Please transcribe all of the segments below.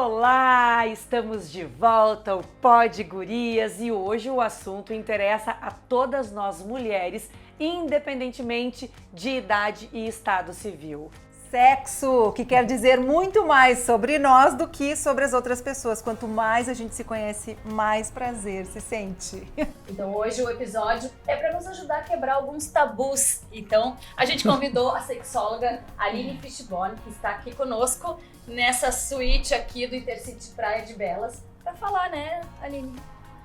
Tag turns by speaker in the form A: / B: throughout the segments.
A: Olá, estamos de volta ao Pod Gurias e hoje o assunto interessa a todas nós mulheres, independentemente de idade e estado civil.
B: Sexo, que quer dizer muito mais sobre nós do que sobre as outras pessoas. Quanto mais a gente se conhece, mais prazer se sente.
C: Então hoje o episódio é para nos ajudar a quebrar alguns tabus. Então a gente convidou a sexóloga Aline Fishbone, que está aqui conosco nessa suíte aqui do Intercity Praia de Belas, para falar, né, Aline,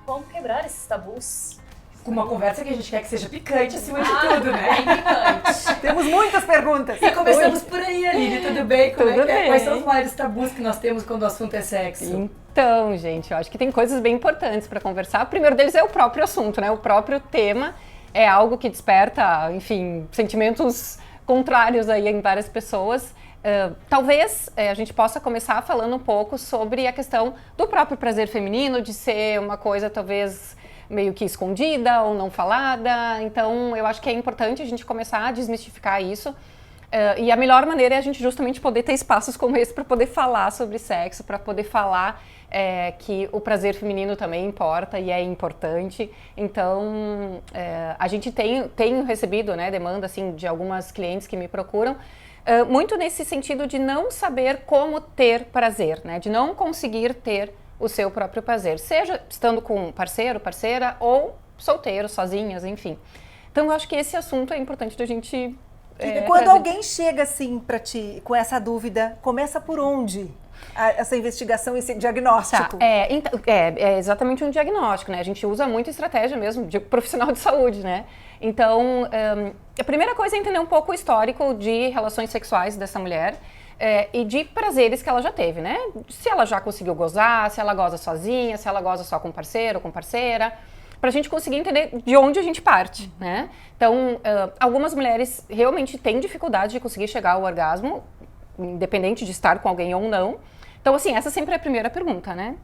C: como quebrar esses tabus.
A: Com uma conversa que a gente quer que seja picante acima de tudo, né?
C: Bem picante.
B: Temos muitas perguntas.
D: E começamos por aí, Aline, tudo bem? Como
E: Tudo
D: é que é?
E: bem.
D: Quais são os maiores tabus que nós temos quando o assunto é sexo?
E: Então, gente, eu acho que tem coisas bem importantes para conversar. O primeiro deles é o próprio assunto, né? O próprio tema é algo que desperta, enfim, sentimentos contrários aí em várias pessoas. Talvez a gente possa começar falando um pouco sobre a questão do próprio prazer feminino, de ser uma coisa talvez meio que escondida ou não falada. Então, eu acho que é importante a gente começar a desmistificar isso. E a melhor maneira é a gente justamente poder ter espaços como esse para poder falar sobre sexo, para poder falar que o prazer feminino também importa e é importante. Então, a gente tem recebido, né, demanda assim, de algumas clientes que me procuram, muito nesse sentido de não saber como ter prazer, né, de não conseguir ter o seu próprio prazer, seja estando com parceiro, parceira ou solteiro, sozinhas, enfim. Então, eu acho que esse assunto é importante da gente
B: Quando
E: trazer.
B: alguém chega assim para ti com essa dúvida, começa por onde? Essa investigação, esse diagnóstico.
E: Tá, é exatamente um diagnóstico, né? A gente usa muito estratégia mesmo de profissional de saúde, né? Então, a primeira coisa é entender um pouco o histórico de relações sexuais dessa mulher. E de prazeres que ela já teve, né? Se ela já conseguiu gozar, se ela goza sozinha, se ela goza só com parceiro ou com parceira, pra gente conseguir entender de onde a gente parte, né? Então, algumas mulheres realmente têm dificuldade de conseguir chegar ao orgasmo, independente de estar com alguém ou não. Então, assim, essa sempre é a primeira pergunta, né?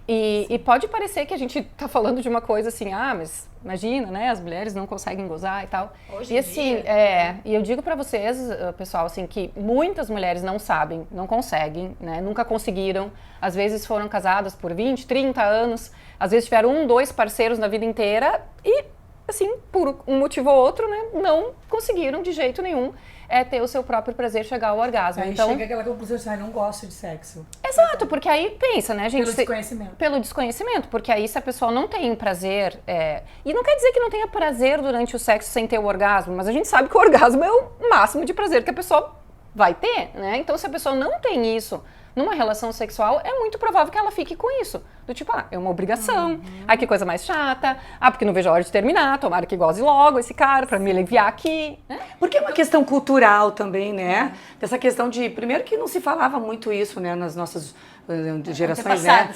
E: E pode parecer que a gente tá falando de uma coisa assim, mas imagina, né? As mulheres não conseguem gozar e tal.
C: Hoje
E: E
C: em
E: assim,
C: dia.
E: e eu digo pra vocês, pessoal, assim, que muitas mulheres não sabem, não conseguem, né? Nunca conseguiram. Às vezes foram casadas por 20, 30 anos. Às vezes tiveram 1, 2 parceiros na vida inteira e, assim, por um motivo ou outro, né? Não conseguiram de jeito nenhum ter o seu próprio prazer, chegar ao orgasmo.
D: Aí
E: Então,
D: chega aquela conclusão de, não gosto de sexo.
E: exato, porque aí pensa, né, gente?
D: Pelo desconhecimento.
E: Pelo desconhecimento, porque aí se a pessoa não tem prazer, e não quer dizer que não tenha prazer durante o sexo sem ter o orgasmo, mas a gente sabe que o orgasmo é o máximo de prazer que a pessoa vai ter, né? Então se a pessoa não tem isso numa relação sexual, é muito provável que ela fique com isso. Do tipo, é uma obrigação, que coisa mais chata, porque não vejo a hora de terminar, tomara que goze logo esse cara pra me aliviar aqui, né?
D: Porque é uma questão cultural também, né? Dessa questão de, primeiro que não se falava muito isso, né? Nas nossas gerações, né?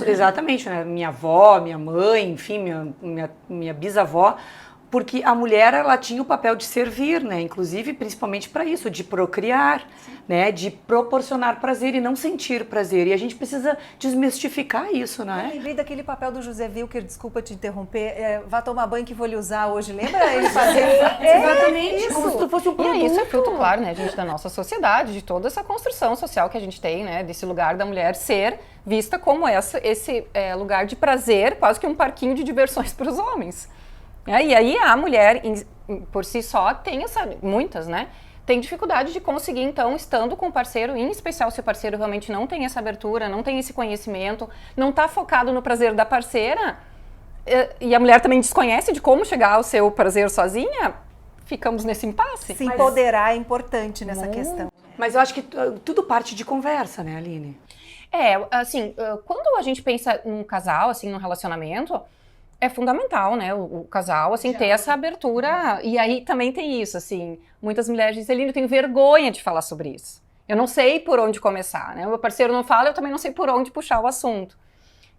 D: Exatamente, né? Minha avó, minha mãe, enfim, minha bisavó. Porque a mulher, ela tinha o papel de servir, né? Inclusive, principalmente para isso, de procriar, né? De proporcionar prazer e não sentir prazer. E a gente precisa desmistificar isso,
B: Eu
D: né?
B: lembrei daquele papel do José Wilker, desculpa te interromper, vá tomar banho que vou lhe usar hoje, lembra ele fazer?
D: Exatamente,
B: isso.
D: como se tu fosse um
E: E
D: produto.
E: aí isso é fruto, claro, né, gente, da nossa sociedade, de toda essa construção social que a gente tem, né? Desse lugar da mulher ser vista como esse lugar de prazer, quase que um parquinho de diversões para os homens. E aí a mulher, por si só, tem muitas, né? Tem dificuldade de conseguir, então, estando com o parceiro, em especial se o parceiro realmente não tem essa abertura, não tem esse conhecimento, não está focado no prazer da parceira, e a mulher também desconhece de como chegar ao seu prazer sozinha, ficamos nesse impasse.
B: Se empoderar é importante nessa questão.
D: Mas eu acho que tudo parte de conversa, né, Aline?
E: Assim, quando a gente pensa num casal, assim, num relacionamento, é fundamental, né, o casal, assim, ter essa abertura. E aí também tem isso, assim, muitas mulheres dizem, Aline, eu tenho vergonha de falar sobre isso. Eu não sei por onde começar, né? O meu parceiro não fala, eu também não sei por onde puxar o assunto.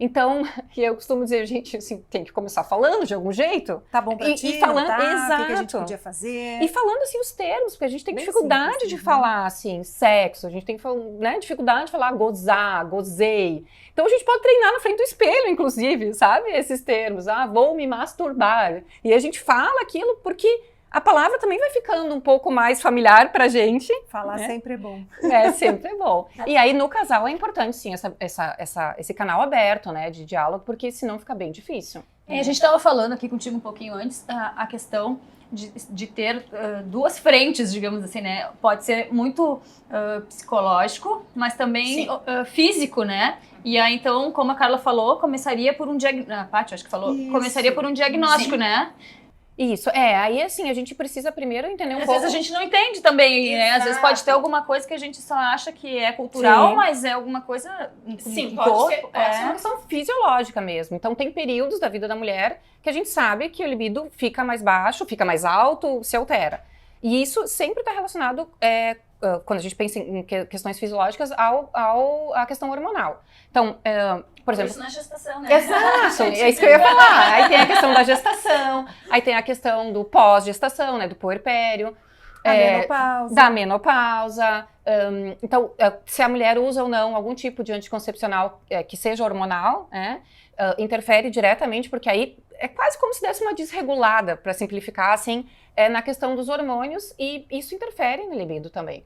E: Então, eu costumo dizer, gente, assim, tem que começar falando de algum jeito.
B: Tá bom pra ti,
E: e falando,
B: não tá?
E: exato.
B: O que a gente podia fazer?
E: E falando, assim, os termos, porque a gente tem
B: Bem
E: dificuldade
B: simples,
E: de
B: né?
E: falar, assim, sexo, a gente tem né, dificuldade de falar gozar, gozei. Então, a gente pode treinar na frente do espelho, inclusive, sabe? Esses termos, vou me masturbar. E a gente fala aquilo porque a palavra também vai ficando um pouco mais familiar pra gente.
B: Falar sempre é bom.
E: É, sempre é bom. E aí, no casal, é importante, sim, esse canal aberto, né, de diálogo, porque senão fica bem difícil.
C: A gente estava falando aqui contigo um pouquinho antes, a questão de ter duas frentes, digamos assim, né? Pode ser muito psicológico, mas também físico, né? E aí, então, como a Carla falou, começaria por um diagnóstico. A Paty, acho que falou, começaria por um diagnóstico, né?
E: Isso, aí assim, a gente precisa primeiro entender
C: Às
E: pouco...
C: vezes a gente não entende também, né? Às vezes pode ter alguma coisa que a gente só acha que é cultural, mas é alguma coisa...
E: Sim, pode ser uma questão fisiológica mesmo. Então, tem períodos da vida da mulher que a gente sabe que o libido fica mais baixo, fica mais alto, se altera. E isso sempre está relacionado, quando a gente pensa em questões fisiológicas, à questão hormonal. Então, por exemplo...
C: Isso na gestação, né?
E: Exato, é isso que eu ia falar. Aí tem a questão da gestação, aí tem a questão do pós-gestação, né, do puerpério. Da menopausa. Então, se a mulher usa ou não algum tipo de anticoncepcional que seja hormonal, interfere diretamente, porque aí é quase como se desse uma desregulada, para simplificar, assim, na questão dos hormônios, e isso interfere no libido também.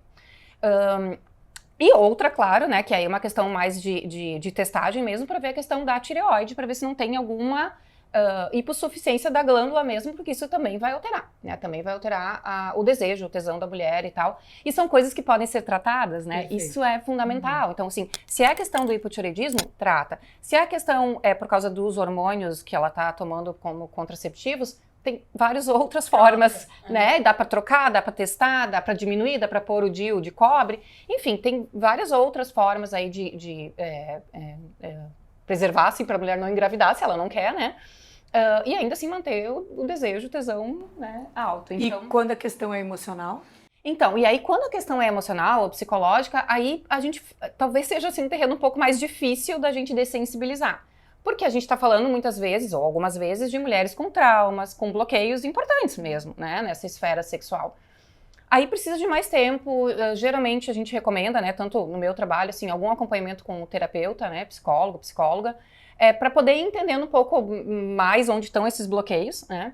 E: E outra, claro, né, que aí é uma questão mais de testagem mesmo, para ver a questão da tireoide, para ver se não tem alguma hipossuficiência da glândula mesmo, porque isso também vai alterar, né? Também vai alterar o desejo, o tesão da mulher e tal. E são coisas que podem ser tratadas, né? Perfeito. Isso é fundamental. Então, assim, se é a questão do hipotireoidismo, trata. Se é a questão por causa dos hormônios que ela tá tomando como contraceptivos, tem várias outras formas, né? Dá para trocar, dá para testar, dá para diminuir, dá para pôr o DIU de cobre. Enfim, tem várias outras formas aí de preservar, assim, para a mulher não engravidar, se ela não quer, né? E ainda assim manter o desejo, o tesão, né, alto.
D: Então, e quando a questão é emocional?
E: Então, e aí quando a questão é emocional ou psicológica, aí a gente talvez seja assim um terreno um pouco mais difícil da gente dessensibilizar. Porque a gente está falando muitas vezes, ou algumas vezes, de mulheres com traumas, com bloqueios importantes mesmo, né, nessa esfera sexual. Aí precisa de mais tempo, geralmente a gente recomenda, né, tanto no meu trabalho, assim, algum acompanhamento com o terapeuta, né, psicólogo, psicóloga, para poder ir entendendo um pouco mais onde estão esses bloqueios, né?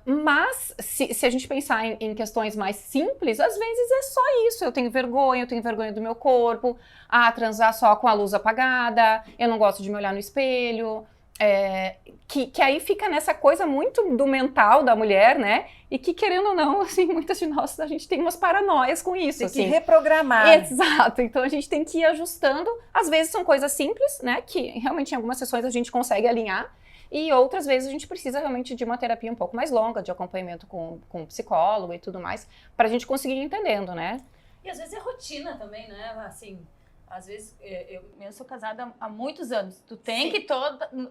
E: Mas se a gente pensar em questões mais simples, às vezes é só isso. Eu tenho vergonha do meu corpo, transar só com a luz apagada, eu não gosto de me olhar no espelho, que aí fica nessa coisa muito do mental da mulher, né? E que, querendo ou não, assim, muitas de nós, a gente tem umas paranoias com isso.
B: Tem
E: assim.
B: que reprogramar.
E: Exato, então a gente tem que ir ajustando. Às vezes são coisas simples, né? Que realmente em algumas sessões a gente consegue alinhar. E outras vezes a gente precisa realmente de uma terapia um pouco mais longa, de acompanhamento com um psicólogo e tudo mais, para a gente conseguir ir entendendo, né?
C: E às vezes é rotina também, né? Assim, às vezes, eu sou casada há muitos anos. Tu tem que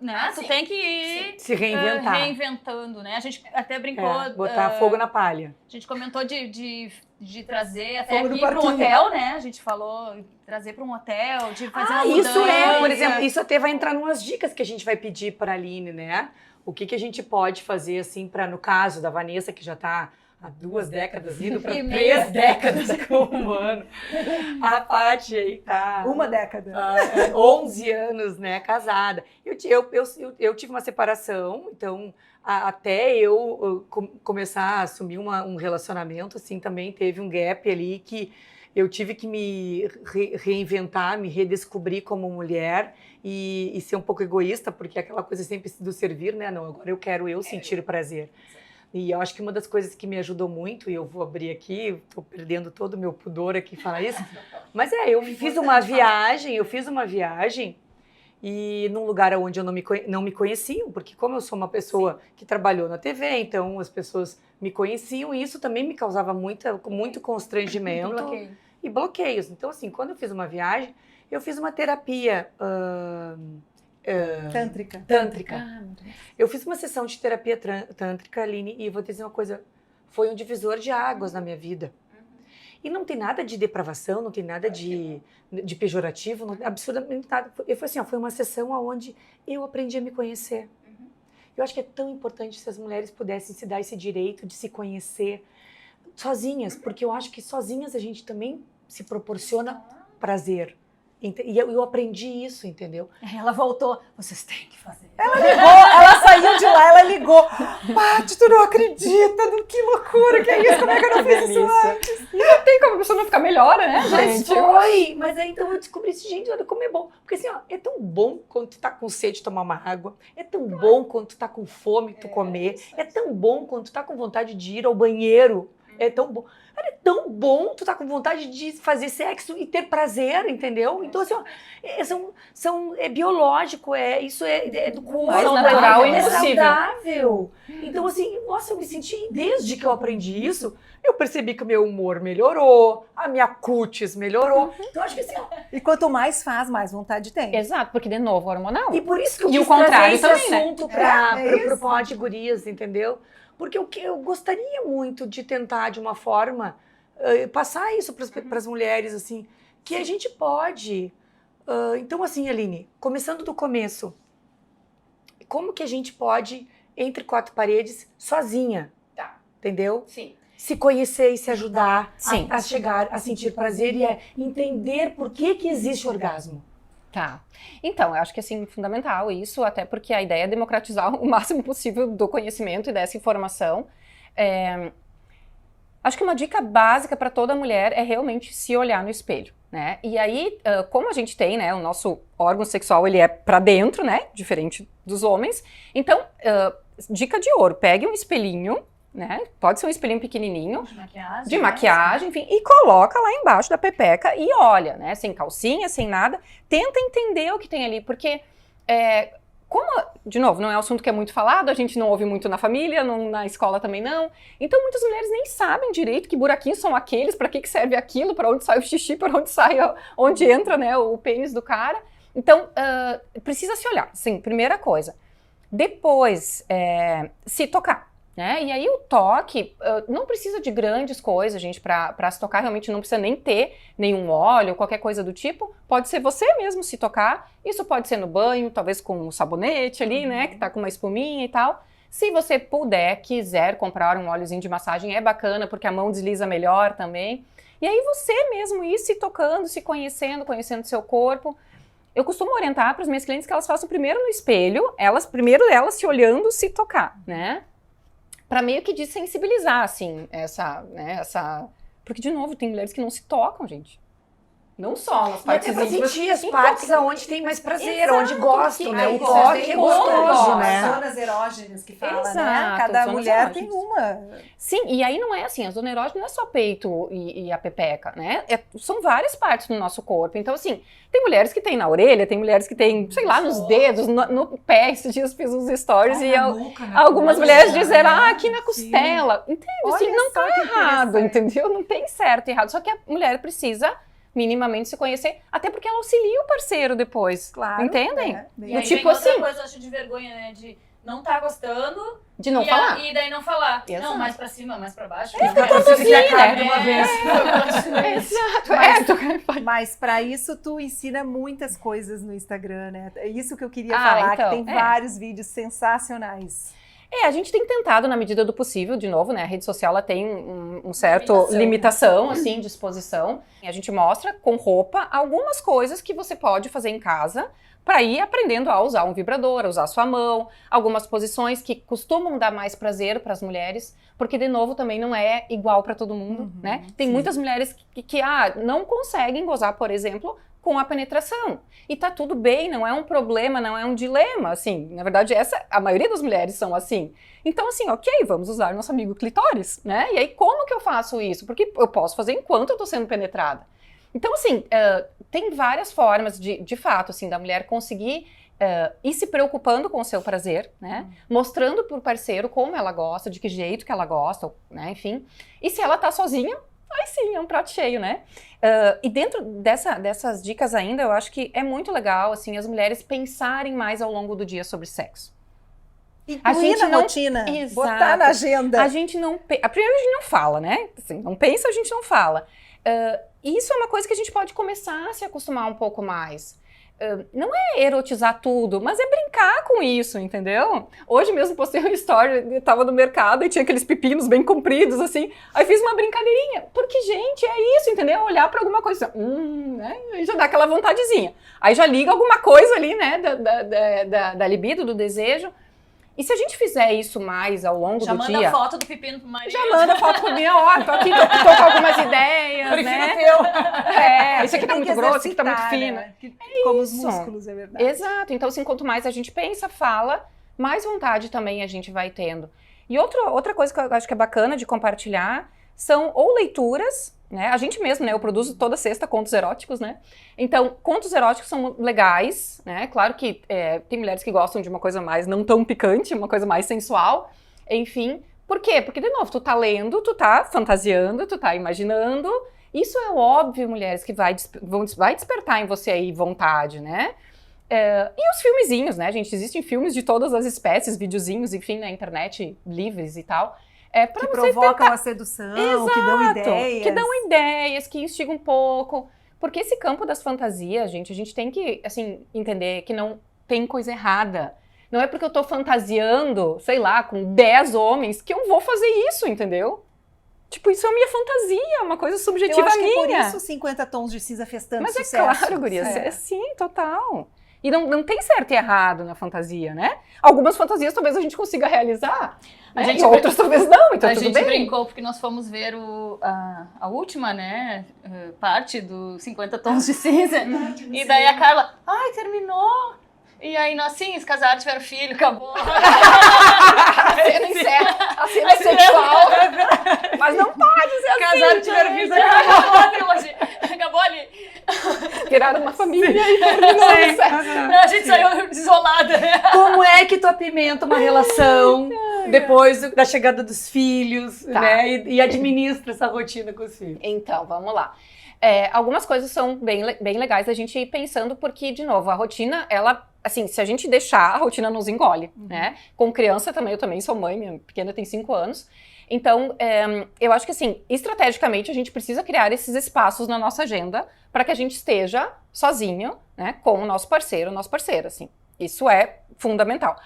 C: né? Tu tem que ir
D: se reinventar.
C: Reinventando, né? A gente até brincou...
D: botar fogo na palha.
C: A gente comentou de trazer até aqui para um hotel, né? A gente falou trazer para um hotel, de fazer uma mudança.
D: Isso por exemplo, isso até vai entrar numas dicas que a gente vai pedir para a Aline, né? O que a gente pode fazer, assim, para, no caso da Vanessa, que já está há 2 décadas, indo para 3 décadas com um ano. A Paty aí tá...
B: 1 década.
D: 11 anos, né, casada. Eu tive uma separação, então... Até eu começar a assumir um relacionamento, assim, também teve um gap ali que eu tive que me reinventar, me redescobrir como mulher e ser um pouco egoísta, porque aquela coisa sempre do servir, né? Não, agora eu quero sentir prazer. E eu acho que uma das coisas que me ajudou muito, e eu vou abrir aqui, estou perdendo todo o meu pudor aqui falar isso, mas eu fiz uma viagem e num lugar onde eu não me conheciam, porque como eu sou uma pessoa que trabalhou na TV, então as pessoas me conheciam e isso também me causava muito constrangimento e bloqueios. Então, assim, quando eu fiz uma viagem, eu fiz uma terapia tântrica. Eu fiz uma sessão de terapia tântrica, Aline, e vou te dizer uma coisa, foi um divisor de águas na minha vida. E não tem nada de depravação, não tem nada de pejorativo, não, absurdamente nada. Foi uma sessão onde eu aprendi a me conhecer. Eu acho que é tão importante se as mulheres pudessem se dar esse direito de se conhecer sozinhas, porque eu acho que sozinhas a gente também se proporciona prazer. E eu aprendi isso, entendeu?
C: Ela voltou, vocês têm que fazer.
B: Ela saiu de lá, ela ligou. Paty, tu não acredita, que loucura que é isso, como é que eu não fiz isso antes?
E: E não tem como a pessoa não ficar melhor, né,
D: Mas
E: gente?
D: foi! Mas aí então eu descobri isso, gente, olha como é bom. Porque assim, ó, é tão bom quando tu tá com sede tomar uma água, é tão bom quando tu tá com fome tu comer, é tão bom quando tu tá com vontade de ir ao banheiro, é tão bom. Cara, é tão bom tu tá com vontade de fazer sexo e ter prazer, entendeu? Então assim, ó, é biológico, isso é do corpo,
E: Mais natural e
D: é
E: impossível.
D: saudável. Então assim, nossa, eu me senti, desde que eu aprendi isso, eu percebi que o meu humor melhorou, a minha cutis melhorou. Então acho que assim, ó,
B: E quanto mais faz, mais vontade tem.
E: Exato, porque de novo, hormonal.
D: e por isso que eu
E: E
D: quis
E: o contrário
D: trazer esse
E: também, né?
D: assunto
B: É
D: pro Pod Gurias, entendeu? Porque eu gostaria muito de tentar, de uma forma, passar isso para as mulheres, assim, que a gente pode. Então, assim, Aline, começando do começo, como que a gente pode, entre quatro paredes, sozinha,
C: Tá.
D: entendeu?
C: Sim.
D: Se conhecer e se ajudar
E: Sim.
D: a chegar a sentir prazer e entender por que existe orgasmo.
E: Tá. Então, eu acho que assim, fundamental isso, até porque a ideia é democratizar o máximo possível do conhecimento e dessa informação. Acho que uma dica básica para toda mulher é realmente se olhar no espelho, né? E aí, como a gente tem, né, o nosso órgão sexual, ele é para dentro, né, diferente dos homens. Então, dica de ouro, pegue um espelhinho, né? Pode ser um espelhinho pequenininho, de maquiagem, enfim, e coloca lá embaixo da pepeca e olha, né? Sem calcinha, sem nada. Tenta entender o que tem ali, porque, como, de novo, não é um assunto que é muito falado, a gente não ouve muito na família, na escola também não. Então, muitas mulheres nem sabem direito que buraquinhos são aqueles, para que serve aquilo, para onde sai o xixi, para onde sai, onde entra, né, o pênis do cara. Então, precisa se olhar, sim, primeira coisa. Depois, se tocar. Né? E aí o toque não precisa de grandes coisas, gente, para se tocar, realmente não precisa nem ter nenhum óleo ou qualquer coisa do tipo, pode ser você mesmo se tocar, isso pode ser no banho, talvez com um sabonete ali, né, que tá com uma espuminha e tal. Se você puder, quiser comprar um óleozinho de massagem, é bacana, porque a mão desliza melhor também. E aí você mesmo ir se tocando, se conhecendo, conhecendo seu corpo. Eu costumo orientar para as minhas clientes que elas façam primeiro no espelho, elas se olhando, se tocar, né? Para meio que desensibilizar, assim, essa... Porque, de novo, tem mulheres que não se tocam, gente. Não só nas
D: E
E: partes
D: até pra
E: íntimas.
D: sentir as partes aonde tem mais prazer, onde gostam, né? O
E: isso,
D: toque é gostoso,
B: As
D: né?
B: zonas erógenas que fala, né?
E: Exato,
B: Cada
E: zonas
B: mulher
E: erógenas.
B: tem uma.
E: Sim, e aí não é assim, a zona erógena não é só peito e a pepeca, né? São várias partes do nosso corpo. Então, assim, tem mulheres que tem na orelha, tem mulheres que tem, sei lá, nos dedos, no pé. Esses dias fiz uns stories e algumas mulheres disseram, aqui na costela. Entende? Assim,
B: Olha
E: não
B: só
E: tá
B: que
E: errado,
B: interessante.
E: entendeu? Não tem certo e errado. Só que a mulher precisa minimamente se conhecer, até porque ela auxilia o parceiro depois.
B: Claro.
E: Entendem?
B: Bem
C: E aí
E: tipo
C: vem outra
E: assim-
C: coisa, eu acho, de vergonha, né? De não tá gostando
E: De não
C: e,
E: falar.
C: e daí não falar.
E: Exato.
C: Não, mais pra cima, mais pra baixo.
D: Precisa que acabe de uma
C: É.
D: vez.
E: Exato.
B: Mas para isso tu ensina muitas coisas no Instagram, né? É isso que eu queria
E: Ah,
B: falar,
E: então,
B: que tem vários vídeos sensacionais.
E: A gente tem tentado, na medida do possível, de novo, né? A rede social ela tem um certo
C: Limitação.
E: limitação, assim, de exposição. E a gente mostra com roupa algumas coisas que você pode fazer em casa para ir aprendendo a usar um vibrador, a usar a sua mão, algumas posições que costumam dar mais prazer para as mulheres, porque, de novo, também não é igual para todo mundo, né? Tem muitas mulheres que não conseguem gozar, por exemplo, com a penetração. E tá tudo bem, não é um problema, não é um dilema, assim. Na verdade, a maioria das mulheres são assim. Então, assim, ok, vamos usar nosso amigo clitóris, né? E aí, como que eu faço isso? Porque eu posso fazer enquanto eu tô sendo penetrada. Então, assim, tem várias formas, de fato, assim, da mulher conseguir ir se preocupando com o seu prazer, né? Mostrando pro parceiro como ela gosta, de que jeito que ela gosta, né? Enfim. E se ela tá sozinha, aí sim, é um prato cheio, né? E dentro dessas dicas ainda, eu acho que é muito legal, assim, as mulheres pensarem mais ao longo do dia sobre sexo.
B: Incluir na rotina,
E: Exato.
B: botar na agenda.
E: A gente não... Primeiro a gente não fala, né? Assim, não pensa, a gente não fala. Isso é uma coisa que a gente pode começar a se acostumar um pouco mais. Não é erotizar tudo, mas é brincar com isso, entendeu? Hoje mesmo postei uma story, eu tava no mercado e tinha aqueles pepinos bem compridos, assim. Aí fiz uma brincadeirinha. Porque, gente, é isso, entendeu? entender? Olhar pra alguma coisa, né? Aí já dá aquela vontadezinha. Aí já liga alguma coisa ali, né? Da libido, do desejo. E se a gente fizer isso mais ao longo
C: Já
E: do dia...
C: manda foto do pepino pro marido.
E: Já manda foto pra mim, ó, tô aqui, tô com algumas ideias, né? Isso aqui tá muito grosso, isso aqui tá muito fino.
B: Né? Como os músculos, é verdade.
E: Exato. Então, assim, quanto mais a gente pensa, fala, mais vontade também a gente vai tendo. E outra coisa que eu acho que é bacana de compartilhar são ou leituras, né? A gente mesmo, né? Eu produzo toda sexta contos eróticos, né? Então, contos eróticos são legais, né? Claro que tem mulheres que gostam de uma coisa mais não tão picante, uma coisa mais sensual, enfim. Por quê? Porque, de novo, tu tá lendo, tu tá fantasiando, tu tá imaginando. Isso é óbvio, mulheres, que vai despertar em você aí vontade, né? E os filmezinhos, né, gente? Existem filmes de todas as espécies, videozinhos, enfim, na internet, livres e tal.
B: Que provocam a sedução,
E: Exato,
B: que dão ideias.
E: Que dão ideias, que instigam um pouco. Porque esse campo das fantasias, gente, a gente tem que, assim, entender que não tem coisa errada. Não é porque eu tô fantasiando, sei lá, com 10 homens que eu vou fazer isso, entendeu? Tipo, isso é a minha fantasia, uma coisa subjetiva
B: eu acho
E: minha.
B: Que por isso 50 tons de cinza fez tanto sucesso.
E: Mas é claro, guria, sim, total. E não tem certo e errado na fantasia, né? Algumas fantasias talvez a gente consiga realizar, e outras talvez não, então
C: a
E: tudo
C: gente
E: bem.
C: brincou porque nós fomos ver a última, né, parte do 50 Tons de Cinza. E daí a Carla, terminou. E aí nós, sim, se casaram, tiveram filho, acabou.
E: A cena encerra, a cena é sexual. Mas não pode ser assim.
A: Casaram, tiveram filho,
C: acabou ali.
E: Viraram uma família e terminou.
C: A gente saiu isolada, né?
A: Como é que tu apimenta uma relação depois da chegada dos filhos, né? E administra essa rotina com os filhos?
E: Então, vamos lá. Algumas coisas são bem legais a gente ir pensando, porque, de novo, a rotina, ela, assim, se a gente deixar, a rotina nos engole, né? Com criança também, eu também sou mãe, minha pequena tem 5 anos. Então, eu acho que, assim, estrategicamente, a gente precisa criar esses espaços na nossa agenda para que a gente esteja sozinho, né, com o nosso parceiro, nossa parceira, assim. Isso é fundamental.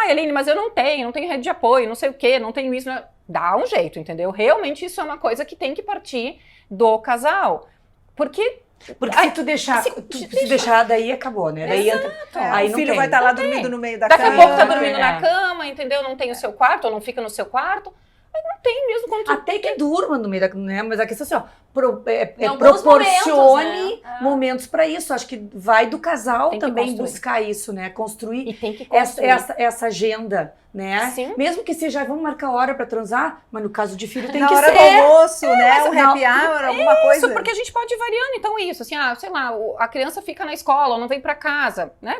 E: Eline, mas eu não tenho rede de apoio, não sei o quê, não tenho isso. Dá um jeito, entendeu? Realmente isso é uma coisa que tem que partir do casal. Porque
A: se tu deixar, daí acabou, né? Daí entra, aí
B: o filho vai estar lá dormindo no meio da
E: cama.
B: cama.
E: Daqui a pouco tá dormindo na cama, entendeu? Não tem o seu quarto, ou não fica no seu quarto. Mas não tem mesmo como tu...
A: Até que durma no meio da cama, né? Mas a questão é assim,
C: proporcione
A: momentos para isso. Acho que vai do casal
E: tem que
A: também
E: construir.
A: buscar isso, né? Construir,
E: e tem que construir.
A: essa agenda, né?
E: Sim.
A: Mesmo que seja, vamos marcar hora para transar, mas no caso de filho tem
B: na
A: que
B: hora
A: ser.
B: do almoço, né? Um happy hour, alguma coisa.
E: Isso, porque a gente pode ir variando. Então isso, assim, sei lá, a criança fica na escola, ou não vem para casa, né?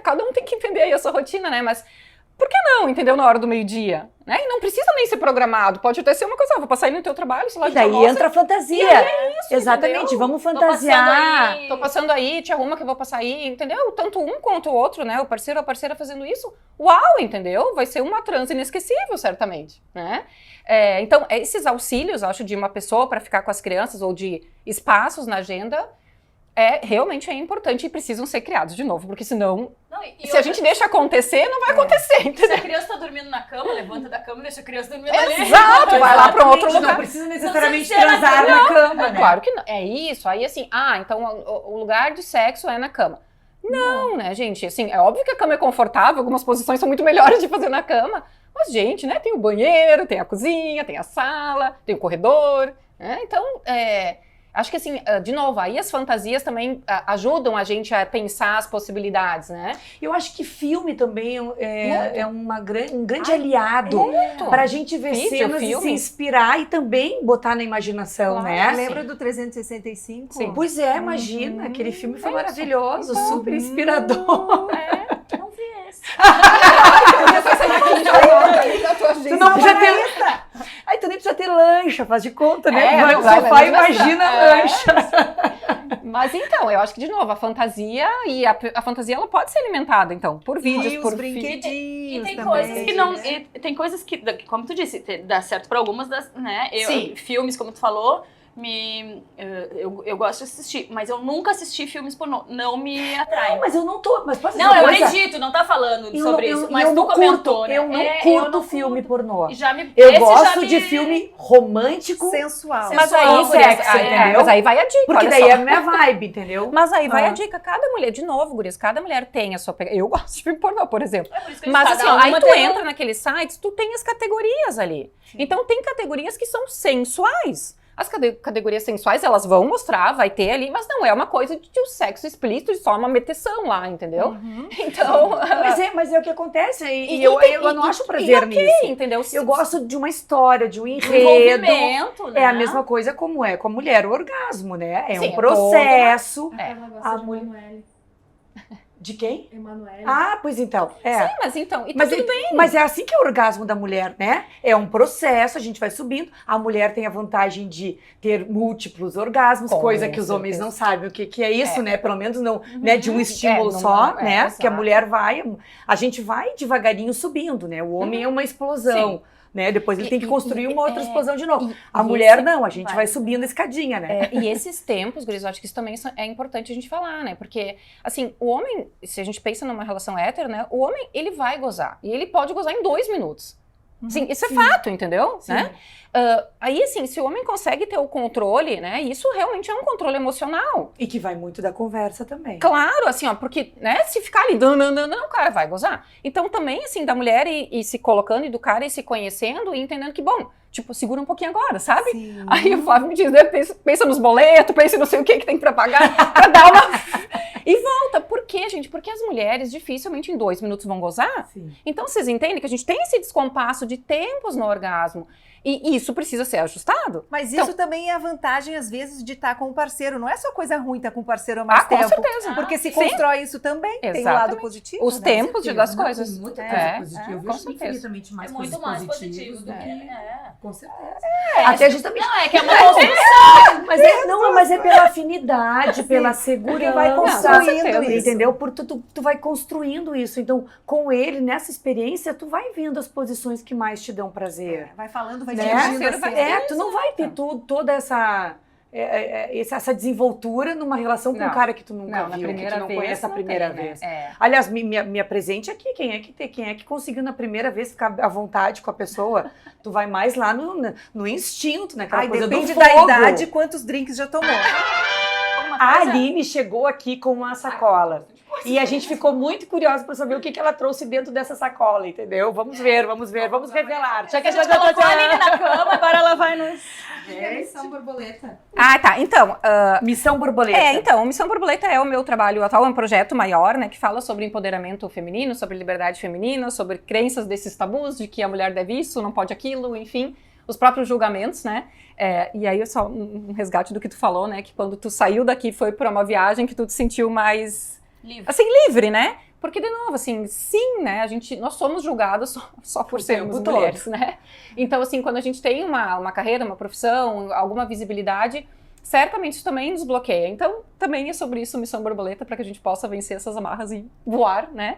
E: Cada um tem que entender aí a sua rotina, né? Mas por que não, entendeu? Na hora do meio-dia, né? E não precisa nem ser programado. Pode até ser uma coisa, vou passar aí no teu trabalho, sei lá,
A: E daí entra a fantasia.
E: Isso,
A: exatamente,
E: entendeu?
A: vamos fantasiar.
E: Tô passando aí, te arruma que eu vou passar aí, entendeu? Tanto um quanto o outro, né? O parceiro ou a parceira fazendo isso. Uau, entendeu? Vai ser uma transa inesquecível, certamente, né? Então, esses auxílios, acho, de uma pessoa para ficar com as crianças ou de espaços na agenda, realmente é importante e precisam ser criados de novo, porque senão, se a gente deixa acontecer, não vai acontecer, entendeu?
C: Se a criança tá dormindo na cama, levanta da cama e deixa a criança dormindo ali.
E: Exato, vai lá para outro lugar.
A: Não precisa necessariamente transar na cama, né?
E: Claro que não. É isso, aí assim, então o lugar de sexo é na cama. Não, né, gente? Assim, é óbvio que a cama é confortável, algumas posições são muito melhores de fazer na cama, mas, gente, né, tem o banheiro, tem a cozinha, tem a sala, tem o corredor, né? Então, acho que assim, de novo, aí as fantasias também ajudam a gente a pensar as possibilidades, né?
A: Eu acho que filme também é um grande aliado para a gente ver cenas e se inspirar e também botar na imaginação, né?
B: Lembra do 365?
E: Sim.
A: Pois imagina, aquele filme foi maravilhoso, super inspirador.
C: Não vi esse.
A: Tu não precisa ter... Aí tu nem precisa ter lancha, faz de conta, né? Vai no
E: vai
A: sofá e imagina a lancha.
E: Mas então, eu acho que, de novo, a fantasia a fantasia ela pode ser alimentada, então, por vídeos, por
B: brinquedinhos.
C: E tem
B: também,
C: coisas que não. Tem coisas que, como tu disse, dá certo para algumas, né? Filmes, como tu falou. eu gosto de assistir, mas eu nunca assisti filmes pornô. Não me atrai.
D: Mas eu não tô. Mas posso dizer
C: Não,
D: uma
C: eu
D: coisa?
C: acredito, não tá falando sobre isso. Mas
D: eu
C: tu
D: não
C: comentou,
D: curto,
C: né?
D: eu não
C: É,
D: curto filme pornô.
C: Já me,
D: Eu
C: esse já
D: gosto
C: me-
D: de filme romântico,
B: Sensual.
E: Mas
C: Sensual,
E: aí,
D: sexo, entendeu?
E: mas aí vai a dica,
D: porque
E: olha
D: daí
E: só.
D: é a minha vibe, entendeu?
E: Mas aí vai
D: Ah.
E: a dica, cada mulher, de novo, gurias, cada mulher tem a sua pegada. Eu gosto de filme pornô, por exemplo.
C: É por isso que
E: Mas
C: cada
E: assim, ó,
C: uma
E: aí tu
C: tem um-
E: entra naqueles sites, tu tem as categorias ali. Então tem categorias que são sensuais. As categorias sensuais, elas vão mostrar, vai ter ali, mas não é uma coisa de um sexo explícito e só uma meteção lá, entendeu? Então...
D: Mas é o que acontece, e eu não acho prazer
E: ok,
D: nisso.
E: entendeu?
D: Eu gosto de uma história, de um enredo.
C: envolvimento, né?
D: É a mesma coisa como é com a mulher, o orgasmo, né? É
E: Sim,
D: um processo.
F: Ela gosta
D: A
F: de
D: mulher-
F: Emanuele.
D: De quem?
F: Emanuele.
D: Ah, pois então. É.
E: Sim, mas então, e tá
D: Mas,
E: tudo bem.
D: mas é assim que é o orgasmo da mulher, né? É um processo, a gente vai subindo. A mulher tem a vantagem de ter múltiplos orgasmos,
E: Com
D: coisa que os
E: certeza.
D: homens não sabem o que é isso, né? Pelo menos não, né? De um estímulo
E: não-
D: só,
E: não-
D: né?
E: exato.
D: Que a mulher a gente vai devagarinho subindo, né? O homem é uma explosão. Né? Depois ele tem que construir uma outra explosão de novo. A mulher não, a gente vai subindo a escadinha, né?
E: E esses tempos, guris, eu acho que isso também é importante a gente falar, né? Porque, assim, o homem, se a gente pensa numa relação hétero, né? O homem, ele vai gozar. E ele pode gozar em 2 minutos. Sim, isso é fato, entendeu? Né? Aí, assim, se o homem consegue ter o controle, né? Isso realmente é um controle emocional.
D: E que vai muito da conversa também.
E: Claro, assim, ó, porque, né, se ficar ali, não, o cara vai gozar. Então, também, assim, da mulher ir se colocando, e do cara ir se conhecendo e entendendo que, bom, tipo, segura um pouquinho agora, sabe?
B: Sim.
E: Aí o Flávio me diz, né, pensa nos boletos, pensa em não sei o que tem pra pagar, pra dar uma... E volta. Por quê, gente? Porque as mulheres dificilmente em 2 minutos vão gozar.
D: Sim.
E: Então, vocês entendem que a gente tem esse descompasso de tempos no orgasmo. E isso precisa ser ajustado.
B: Mas
E: Então-
B: isso também é a vantagem, às vezes, de estar com o parceiro. Não é só coisa ruim estar com o parceiro há mais
E: Com
B: tempo.
E: certeza.
B: Porque se
E: Sim.
B: constrói isso também. Tem o lado
E: Exatamente.
B: positivo.
E: Os
B: né?
E: tempos de das
D: Não,
E: coisas.
D: tem muita
E: É,
D: coisa positiva. Eu
E: com
D: vejo
E: certeza.
D: infinitamente
C: É
D: mais
C: muito
D: coisas
C: mais
D: positivas
C: positivo
D: do que...
C: É.
D: Com certeza. Até a gente também...
C: Não, é que é uma construção.
D: Mas é pela afinidade, pela segurança.
B: Porque vai
E: com
B: construindo
E: certeza.
B: isso.
D: Entendeu? Porque tu vai construindo isso. Então, com ele, nessa experiência, tu vai vendo as posições que mais te dão prazer.
B: Vai falando, vai
D: Né?
B: dirigindo assim.
D: Tu não vai ter toda essa desenvoltura numa relação com
E: Não.
D: um cara que tu nunca
E: Não, na
D: viu, que
E: primeira
D: tu não
E: vez
D: conhece a
E: não
D: primeira
E: tem, né?
D: vez.
E: É.
D: Aliás, minha presente aqui, quem é que conseguiu na primeira vez ficar à vontade com a pessoa? Tu vai mais lá no instinto, naquela
B: Ai,
D: coisa
B: depende
D: do
B: da
D: fogo.
B: idade, quantos drinks já tomou.
D: A Aline chegou aqui com uma sacola. E a gente ficou muito curiosa para saber o que ela trouxe dentro dessa sacola, entendeu? Vamos ver, vamos revelar.
C: Já que a gente colocou a Aline na cama, agora ela vai nos...
F: Missão borboleta.
E: Ah, tá. Então,
D: Missão Borboleta.
E: então, Missão Borboleta é o meu trabalho atual, é um projeto maior, né, que fala sobre empoderamento feminino, sobre liberdade feminina, sobre crenças desses tabus, de que a mulher deve isso, não pode aquilo, enfim, os próprios julgamentos, né, e aí só um resgate do que tu falou, né, que quando tu saiu daqui foi para uma viagem que tu te sentiu mais,
C: Livre.
E: assim, livre, né, porque, de novo, assim, sim, né, nós somos julgadas só por sermos
D: tempo
E: mulheres, né? Então, assim, quando a gente tem uma carreira, uma profissão, alguma visibilidade, certamente isso também nos bloqueia. Então, também é sobre isso Missão Borboleta, para que a gente possa vencer essas amarras e voar, né?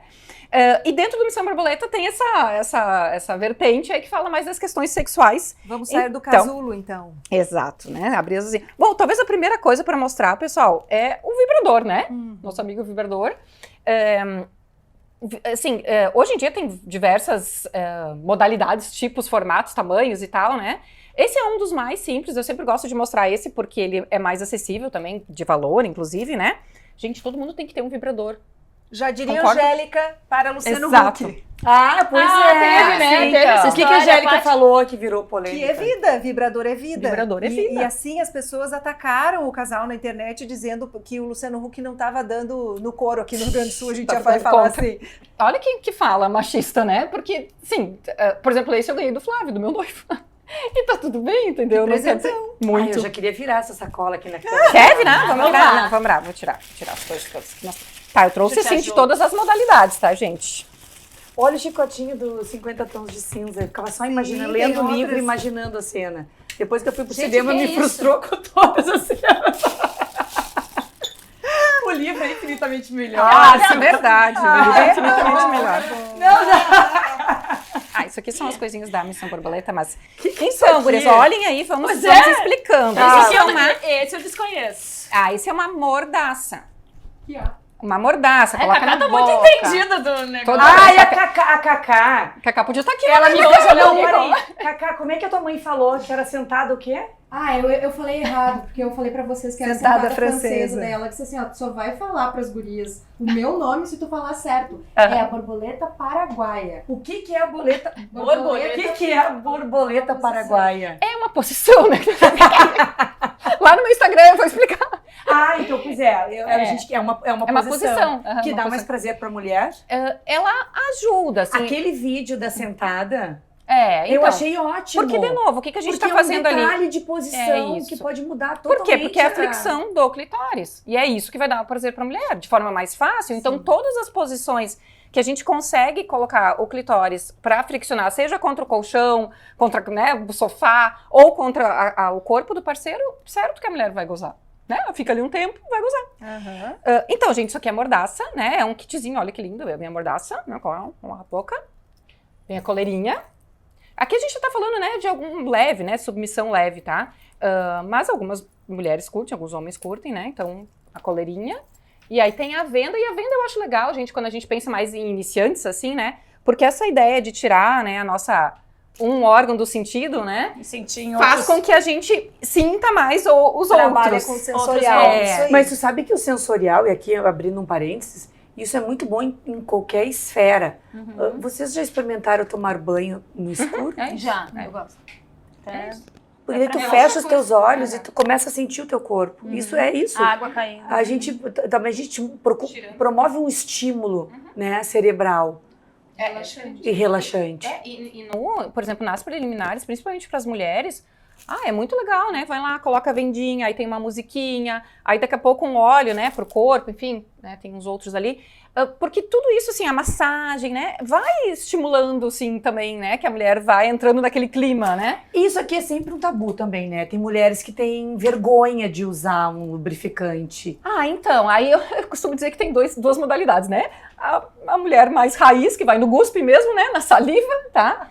E: E dentro do Missão Borboleta tem essa vertente aí que fala mais das questões sexuais.
B: Vamos sair do
E: Então.
B: casulo, então.
E: Exato, né? Abrir as... Bom, talvez a primeira coisa para mostrar, pessoal, é o vibrador, né? Nosso amigo vibrador. Assim, hoje em dia tem diversas modalidades, tipos, formatos, tamanhos e tal, né? Esse é um dos mais simples, eu sempre gosto de mostrar esse porque ele é mais acessível também, de valor, inclusive, né? Gente, todo mundo tem que ter um vibrador.
B: Já diria
E: Concorda?
B: Angélica para Luciano
E: Exato.
B: Huck.
D: Ah, pois
C: Ah,
D: é.
C: teve, né?
D: Sim,
C: Teve essa
D: o que a
C: história,
D: Angélica
C: Paty.
D: falou que virou
B: Que
D: polêmica?
B: é vida, vibrador é vida.
E: Vibrador é vida.
B: E assim as pessoas atacaram o casal na internet dizendo que o Luciano Huck não estava dando no couro aqui no Rio Grande do Sul, a gente
E: Tá
B: já vai
E: dando
B: falar
E: conta.
B: assim.
E: Olha quem que fala machista, né? Porque, sim, por exemplo, esse eu ganhei do Flávio, do meu noivo. E tá tudo bem, entendeu? Não quer dizer
D: Ai,
E: muito.
D: eu já queria virar essa sacola aqui na
E: Quer virar? Vamos
C: Vamos
E: virar?
C: lá.
E: Não, vamos virar. Vou tirar as coisas todas. Tá, eu trouxe
C: Deixa eu te
E: assim de
C: ajudar.
E: todas as modalidades, tá, gente?
D: Olha o chicotinho dos 50 tons de cinza. Eu ficava só imaginando,
B: tem
D: lendo o livro,
B: outras.
D: imaginando a cena. Depois que eu fui pro
C: Gente,
D: cinema,
C: que
D: me
C: isso?
D: frustrou com todas as cenas. O livro é infinitamente melhor.
E: Ah, isso é verdade. É infinitamente melhor.
D: Não, não.
E: Ai, Isso aqui são as coisinhas da Missão Borboleta, mas...
D: Que
E: Então, gurias, olhem aí, vamos explicando.
C: Esse eu desconheço.
E: Esse é uma mordaça.
F: Aqui, ó.
E: Uma mordaça,
C: A
E: coloca
C: Cacá
E: na
C: tá
E: boca.
C: muito entendida do negócio.
D: Ai, a Cacá.
E: Cacá podia estar aqui.
D: Ela me
E: maravilhosa,
D: não,
E: né?
D: peraí. Cacá, como é que a tua mãe falou que era sentada o quê?
F: Ah, eu falei errado, porque eu falei pra vocês que era
B: Sentada
F: sentada
B: francesa.
F: francesa. Daí ela disse assim, ó, tu só vai falar pras gurias o meu nome se tu falar certo.
E: Aham.
F: É a borboleta paraguaia.
D: O que é a boleta?
C: Borboleta.
D: O que é a borboleta paraguaia?
E: É uma posição, né? Lá no meu Instagram eu vou explicar.
D: Ah, então, pois é. A gente, é uma
E: É uma posição.
D: que
E: uma
D: dá mais
E: posição.
D: prazer pra mulher.
E: Ela ajuda, assim.
D: Aquele vídeo da sentada,
E: Então,
D: eu achei ótimo.
E: Porque, de novo, o que a gente
D: Porque
E: tá fazendo
D: é um
E: ali?
D: detalhe de posição
E: É isso.
D: que pode mudar
E: Por
D: totalmente.
E: quê? Porque é a flexão do clitóris. E é isso que vai dar prazer pra mulher, de forma mais fácil. Então, todas as posições que a gente consegue colocar o clitóris pra friccionar, seja contra o colchão, contra, né, o sofá, ou contra o corpo do parceiro, certo que a mulher vai gozar. Né? Ela fica ali um tempo, vai gozar. Então, gente, isso aqui é mordaça, né? É um kitzinho, olha que lindo, é a minha mordaça, né? Com a boca. Vem a coleirinha. Aqui a gente tá falando, né, de algum leve, né, submissão leve, tá? Mas algumas mulheres curtem, alguns homens curtem, né? Então, a coleirinha. E aí tem a venda, e a venda eu acho legal, gente, quando a gente pensa mais em iniciantes, assim, né? Porque essa ideia de tirar, né, um órgão do sentido, né? Faz com que a gente sinta mais os
B: Trabalha
E: outros.
B: com sensorial.
E: É.
D: Mas tu sabe que o sensorial, e aqui abrindo um parênteses, isso é muito bom em qualquer esfera. Vocês já experimentaram tomar banho no escuro?
C: Já, eu gosto.
D: Porque aí tu fecha os teus olhos e tu começa a sentir o teu corpo. Isso é isso.
C: A água caindo.
D: A gente promove um estímulo, né, cerebral
F: Relaxante.
D: e relaxante.
E: Por exemplo, nas preliminares, principalmente para as mulheres, é muito legal, né? Vai lá, coloca a vendinha, aí tem uma musiquinha, aí daqui a pouco um óleo, né, pro corpo, enfim, né, tem uns outros ali. Porque tudo isso, assim, a massagem, né, vai estimulando, assim, também, né, que a mulher vai entrando naquele clima, né?
D: Isso aqui é sempre um tabu também, né? Tem mulheres que têm vergonha de usar um lubrificante.
E: Então, aí eu costumo dizer que tem duas modalidades, né? A mulher mais raiz, que vai no guspe mesmo, né, na saliva, tá?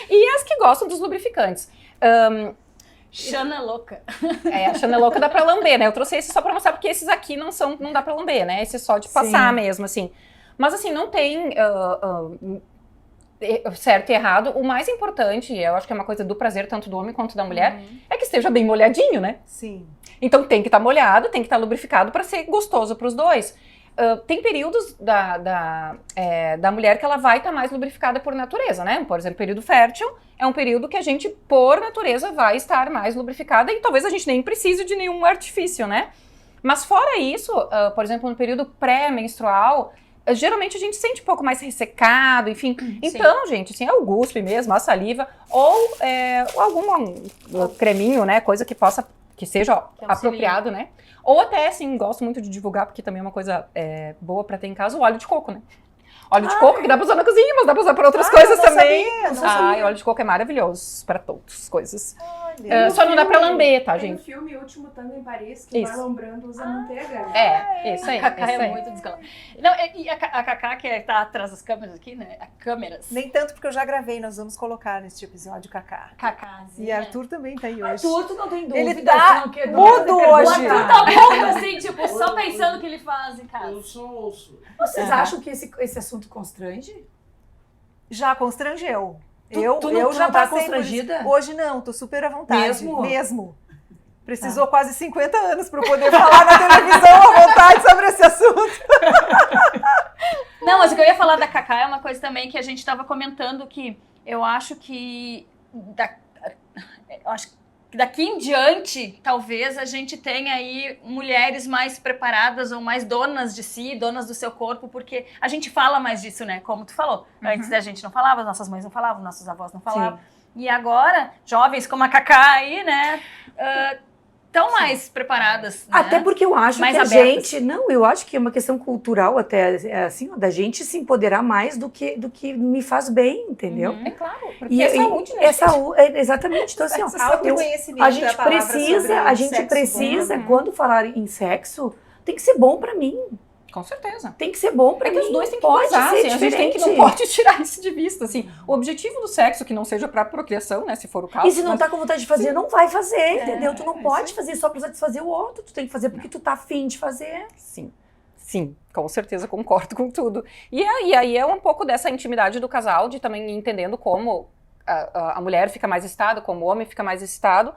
E: E as que gostam dos lubrificantes.
C: Xana louca.
E: A Xana louca dá pra lamber, né? Eu trouxe esse só pra mostrar, porque esses aqui não dá pra lamber, né? Esse é só de passar mesmo, assim. Mas, assim, não tem certo e errado. O mais importante, eu acho que é uma coisa do prazer, tanto do homem quanto da mulher, é que esteja bem molhadinho, né?
B: Sim.
E: Então tem que estar molhado, tem que estar lubrificado pra ser gostoso pros dois. Tem períodos da mulher que ela vai estar mais lubrificada por natureza, né? Por exemplo, período fértil é um período que a gente, por natureza, vai estar mais lubrificada e talvez a gente nem precise de nenhum artifício, né? Mas fora isso, por exemplo, no período pré-menstrual, geralmente a gente sente um pouco mais ressecado, enfim. Então, gente, assim, é o guspe mesmo, a saliva, ou algum creminho, né? Coisa que seja apropriado, né? Ou até, assim, gosto muito de divulgar, porque também é uma coisa boa pra ter em casa, o óleo de coco, né? Óleo de coco que dá pra usar na cozinha, mas dá pra usar pra outras coisas também. O óleo de coco é maravilhoso para todas as coisas. Só não dá pra lamber, tá,
F: Tem
E: gente?
F: o filme O Último Tango em Paris, que vai lambrando, usa manteiga.
E: Isso aí.
C: A Cacá
E: isso
C: é
E: aí.
C: muito descolada. Não, e a Cacá, que tá atrás das câmeras aqui, né? Câmeras.
B: Nem tanto, porque eu já gravei, nós vamos colocar neste episódio Cacá.
C: Cacazinha.
B: E Arthur também tá aí hoje.
D: Arthur, tu não tem dúvida.
B: Ele tá
D: tu não
B: mudo hoje.
C: Arthur tá bom, assim, tipo, só pensando o que ele faz em casa.
G: Eu só ouço.
D: Vocês acham que esse assunto constrange?
B: Já constrangeu.
D: Tu
B: eu
D: não
B: já
D: tá
B: passei por isso.
D: constrangida?
B: Hoje não, tô super à vontade.
D: Mesmo?
B: Precisou quase 50 anos para eu poder falar na televisão à vontade sobre esse assunto.
C: Não, mas o que eu ia falar da Cacá é uma coisa também que a gente tava comentando, que eu acho que daqui em diante, talvez a gente tenha aí mulheres mais preparadas ou mais donas de si, donas do seu corpo, porque a gente fala mais disso, né? Como tu falou. Antes a gente não falava, nossas mães não falavam, nossos avós não falavam. E agora, jovens como a Cacá aí, né? Estão mais preparadas, né?
D: Até porque eu acho
C: Mais
D: que a
C: abertas.
D: gente... Não, eu acho que é uma questão cultural até, assim, ó, da gente se empoderar mais do que me faz bem, entendeu?
E: É claro, porque é saúde, né?
D: É saúde, exatamente. Então, assim, ó,
B: Autoconhecimento
D: a gente
B: é a palavra sobre
D: precisa,
B: sexo bom também.
D: quando falar em sexo, tem que ser bom pra mim.
G: Com certeza.
D: Tem que ser bom pra
G: É que
D: mim.
G: os dois têm que
D: pode
G: gozar,
D: ser
G: assim, a gente tem que, não
D: diferente.
G: pode tirar isso de vista, assim. O objetivo do sexo, que não seja pra procriação, né, se for o caso.
D: E se não
G: mas-
D: tá com vontade de fazer, não vai fazer, entendeu? Tu não
G: é
D: pode
G: isso
D: fazer só pra satisfazer o outro. Tu tem que fazer porque tu tá afim de fazer.
G: Sim, com certeza concordo com tudo. E aí é um pouco dessa intimidade do casal, de também ir entendendo como a mulher fica mais excitada, como o homem fica mais excitado,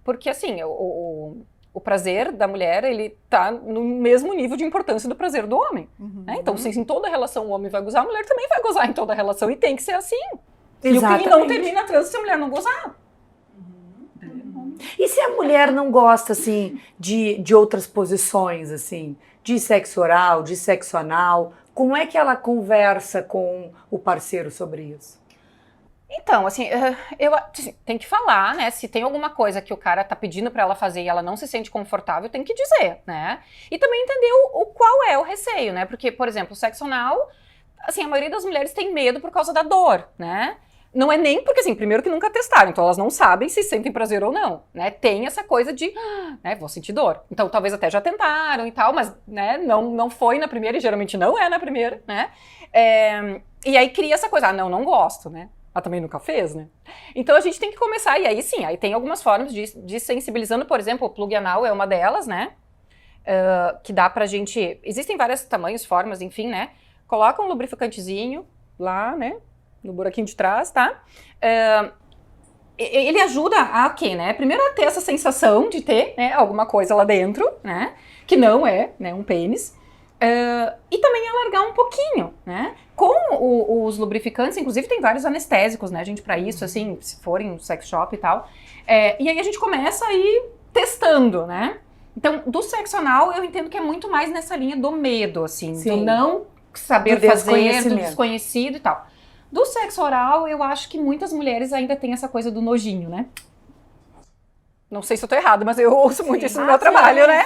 G: porque assim, o prazer da mulher, ele tá no mesmo nível de importância do prazer do homem. Né? Então, se em toda relação o homem vai gozar, a mulher também vai gozar em toda relação, e tem que ser assim. E o crime não termina a transa se a mulher não gozar.
D: E se a mulher não gosta, assim, de outras posições, assim, de sexo oral, de sexo anal, como é que ela conversa com o parceiro sobre isso?
G: Então, assim, tem que falar, né? Se tem alguma coisa que o cara tá pedindo pra ela fazer e ela não se sente confortável, tem que dizer, né? E também entender qual é o receio, né? Porque, por exemplo, o sexo anal, assim, a maioria das mulheres tem medo por causa da dor, né? Não é nem porque, assim, primeiro que nunca testaram, então elas não sabem se sentem prazer ou não, né? Tem essa coisa de, né, vou sentir dor. Então, talvez até já tentaram e tal, mas, né, não foi na primeira e geralmente não é na primeira, né? E aí cria essa coisa, não gosto, né? Ela também nunca fez, né? Então a gente tem que começar, e aí sim, aí tem algumas formas de sensibilizando, por exemplo, o plug anal é uma delas, né? Que dá pra gente, existem vários tamanhos, formas, enfim, né? Coloca um lubrificantezinho lá, né? No buraquinho de trás, tá? Ele ajuda a quê, né? Primeiro a ter essa sensação de ter, né, alguma coisa lá dentro, né? Que não é, né, um pênis. E também alargar um pouquinho, né? Com os lubrificantes, inclusive tem vários anestésicos, né, gente, pra isso, assim, se forem no sex shop e tal. E aí a gente começa a ir testando, né? Então, do sexo anal, eu entendo que é muito mais nessa linha do medo, assim, do não saber
D: Do
G: fazer, do
D: desconhecimento.
G: desconhecido e tal. Do sexo oral, eu acho que muitas mulheres ainda têm essa coisa do nojinho, né? Não sei se eu tô errada, mas eu ouço muito isso no meu trabalho, né?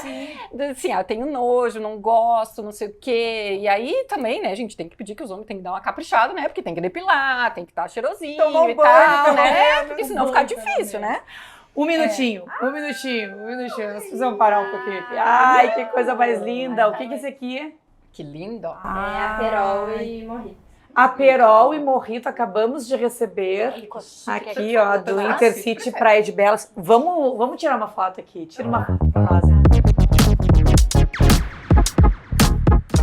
G: Assim, eu tenho nojo, não gosto, não sei o quê. E aí também, né, gente, tem que pedir que os homens têm que dar uma caprichada, né? Porque tem que depilar, tem que estar cheirosinho
B: Tomar um
G: e
B: banho,
G: tal,
B: pelo
G: né?
B: menos.
G: Porque senão fica difícil, né?
D: Um minutinho. Nós precisamos parar um pouquinho aqui. Ai, que coisa mais linda. O que é esse aqui?
G: Que lindo.
C: É Aperol e Mojito.
D: Aperol e Mojito acabamos de receber aqui, ó, do Intercity Praia de Belas. Vamos tirar uma foto aqui. Tira uma foto pra nós.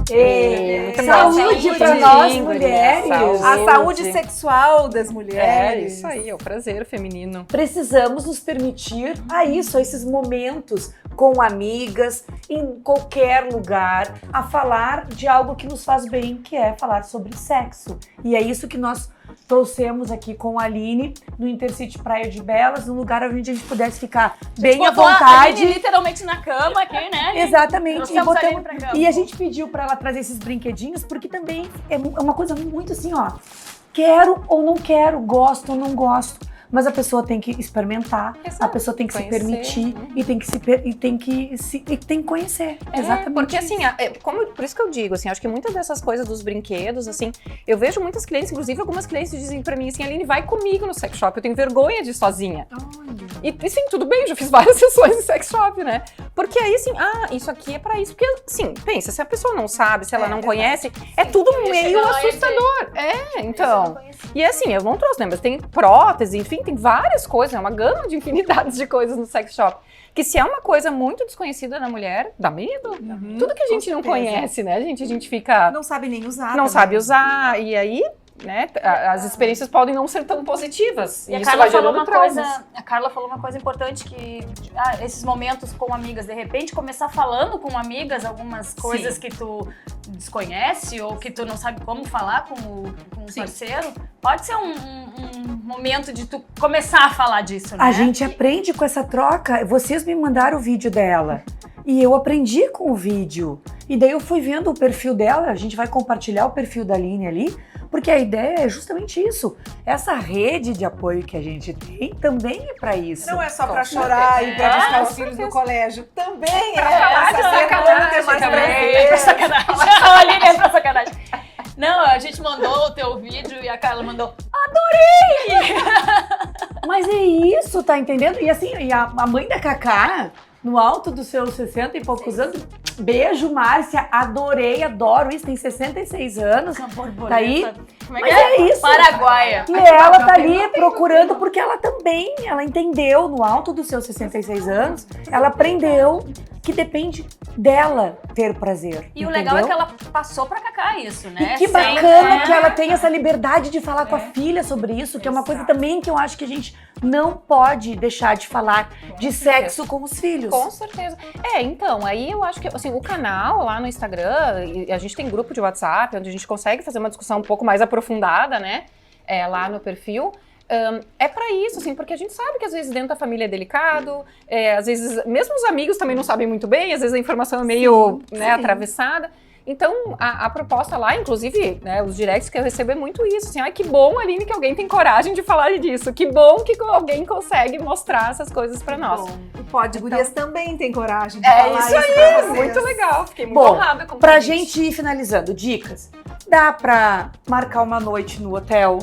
G: Muito
D: Saúde
G: bom.
D: pra nós, mulheres.
B: A saúde sexual das mulheres.
G: Isso aí, é o prazer feminino.
D: Precisamos nos permitir a esses momentos com amigas, em qualquer lugar, a falar de algo que nos faz bem, que é falar sobre sexo. E é isso que nós trouxemos aqui com a Aline no Intercity Praia de Belas, num lugar onde a gente pudesse ficar bem à
C: Botou a
D: vontade.
C: Aline literalmente na cama aqui, né?
D: Exatamente.
C: Trouxemos a Aline pra cama.
D: E a gente pediu pra ela trazer esses brinquedinhos, porque também é uma coisa muito assim, ó. Quero ou não quero, gosto ou não gosto. Mas a pessoa tem que experimentar,
G: Exato.
D: a pessoa tem que
G: Conhecer.
D: se permitir e tem que conhecer. Exatamente.
G: Porque assim, por isso que eu digo, assim, acho que muitas dessas coisas dos brinquedos, assim, eu vejo muitas clientes, inclusive algumas clientes dizem pra mim assim, Aline, vai comigo no sex shop, eu tenho vergonha de ir sozinha. E sim, tudo bem, já fiz várias sessões de sex shop, né? Porque aí assim, isso aqui é pra isso. Porque assim, pensa, se a pessoa não sabe, se ela não conhece, é tudo meio assustador. Então. E assim, eu não trouxe, né? Mas tem prótese, enfim, tem várias coisas, é uma gama de infinidades de coisas no sex shop. Que se é uma coisa muito desconhecida na mulher, dá medo. Tudo que a gente não conhece, né, gente? A gente fica...
B: Não sabe nem usar.
G: Não
B: também.
G: sabe usar, e aí, né, as experiências podem não ser tão positivas.
C: E a
G: isso
C: Carla
G: vai
C: falou
G: gerando
C: uma
G: traumas.
C: coisa, a Carla falou uma coisa importante que esses momentos com amigas, de repente começar falando com amigas algumas coisas que tu desconhece ou que tu não sabe como falar com o parceiro, pode ser um momento de tu começar a falar disso, né?
D: A gente aprende com essa troca. Vocês me mandaram o vídeo dela. E eu aprendi com o vídeo. E daí eu fui vendo o perfil dela. A gente vai compartilhar o perfil da Aline ali. Porque a ideia é justamente isso. Essa rede de apoio que a gente tem também é pra isso.
B: Não é só pra chorar e pra buscar os filhos no colégio. Também é pra
C: de
B: saber como ter mais prazer.
C: pra sacanagem. A Aline é pra sacanagem. Não, a gente mandou o teu vídeo e a Carla mandou, adorei!
D: Mas é isso, tá entendendo? E assim, a mãe da Cacá, no alto dos seus 60 e poucos anos, Beijo, Márcia. Adorei, adoro isso. Tem 66 anos. Tá aí.
C: Como é
D: Mas
C: que é?
D: é isso.
C: Paraguaia.
D: E ela tá ali procurando, porque ela também, ela entendeu no alto dos seus 66 anos, ela aprendeu que depende dela ter prazer.
C: E o
D: entendeu?
C: legal é que ela passou pra Cacá isso, né?
D: E que
C: Sem-
D: bacana que ela tem essa liberdade de falar com a filha sobre isso, que é uma coisa também que eu acho que a gente não pode deixar de falar de sexo com os filhos.
G: Com certeza. Então, aí eu acho que, assim, o canal lá no Instagram, e a gente tem grupo de WhatsApp, onde a gente consegue fazer uma discussão um pouco mais aprofundada, né, lá no perfil. É pra isso, assim, porque a gente sabe que às vezes dentro da família é delicado, às vezes mesmo os amigos também não sabem muito bem, às vezes a informação é meio, atravessada. Então, a proposta lá, inclusive, né, os directs que eu recebo é muito isso, assim, ai, que bom, Aline, que alguém tem coragem de falar disso, que bom que alguém consegue mostrar essas coisas pra nós.
B: Bom, o Pod Gurias também tem coragem de
G: É
B: falar
G: isso
B: pra
G: aí,
B: vocês.
G: muito legal, fiquei muito
D: Bom,
G: honrada com o
D: pra
G: convite.
D: gente ir finalizando, dicas. Dá pra marcar uma noite no hotel.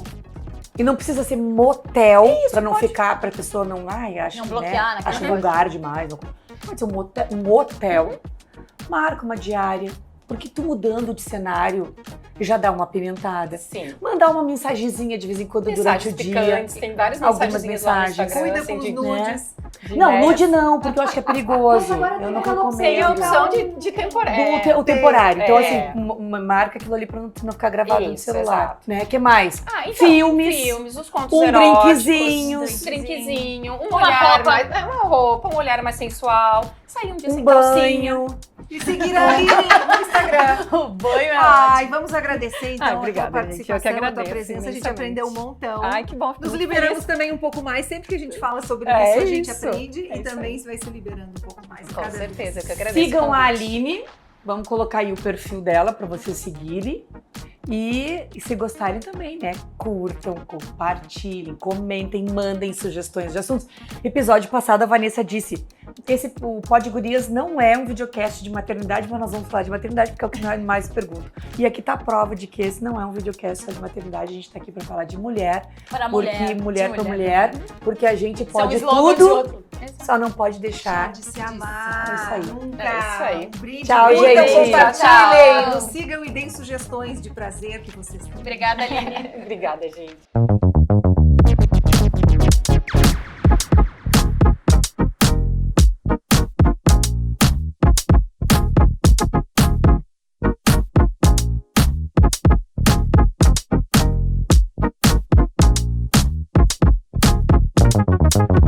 D: E não precisa ser motel, pra não ficar, pra pessoa não, acho
C: Não
D: que,
C: bloquear
D: né,
C: naquela
D: acho
C: coisa.
D: vulgar demais. Pode ser um hotel. Marca uma diária, porque tu mudando de cenário já dá uma apimentada.
G: Sim.
D: Mandar uma mensagenzinha de vez em quando durante o
G: Mensagens
D: dia.
G: picantes, tem várias
D: Algumas
G: mensagenzinhas lá no
D: mensagens.
G: Instagram,
B: Cuida
G: assim,
B: com os
G: de-
B: nudes.
G: de
D: Não,
G: ideias.
D: nude não, porque eu acho que é perigoso.
F: Mas agora
D: Eu
F: tem
D: não
F: aquela
D: recomendo.
G: Tem a opção
F: Legal.
G: de temporário.
D: O temporário. Então,
G: É.
D: assim, uma marca aquilo ali pra não ficar gravado no
G: Isso,
D: celular.
G: exato.
D: Né? Que mais?
G: Então,
D: Filmes.
G: os contos
D: Um
G: eróticos,
D: drinkzinhos.
G: drinkzinho, um
C: Uma
G: olhar
C: roupa.
G: mais, uma roupa, um olhar mais sensual, sair um dia
D: Um
G: sem calcinha.
D: banho.
B: E seguir a Aline no Instagram.
C: O banho é
B: Ai, vamos agradecer então
G: Ai, obrigada,
B: a tua
G: gente. Eu que
B: participação, a tua
G: agradeço
B: presença. A gente
G: imensamente.
B: aprendeu um montão.
G: Ai, que bom. fico
B: Nos
G: muito
B: liberamos
G: feliz.
B: também um pouco mais. Sempre que a gente fala sobre
G: É
B: isso, a gente
G: isso.
B: aprende
G: É
B: e
G: isso
B: também
G: aí.
B: vai se liberando um pouco mais.
G: Com
B: cada vez.
G: certeza, eu que agradeço.
D: Sigam
G: o
D: a
G: convite.
D: Aline. Vamos colocar aí o perfil dela para vocês seguirem. E se gostarem também, né? Curtam, compartilhem, comentem, mandem sugestões de assuntos. Episódio passado, a Vanessa disse: o Pod Gurias não é um videocast de maternidade, mas nós vamos falar de maternidade porque é o que nós mais pergunto. E aqui tá a prova de que esse não é um videocast só de maternidade, a gente tá aqui para falar de mulher.
C: para
D: Porque mulher
C: de
D: para mulher, porque a gente
C: São
D: pode
C: slogans de
D: tudo,
C: outro.
D: só não pode deixar.
B: De se amar.
D: É isso aí.
B: Nunca.
G: É isso aí.
B: Um brinde.
D: Tchau,
B: Curtam,
D: gente.
B: compartilhem.
C: Tchau.
B: Nos sigam e deem sugestões de prazer que vocês têm.
C: Obrigada, Aline.
G: Obrigada, gente.
H: Thank you.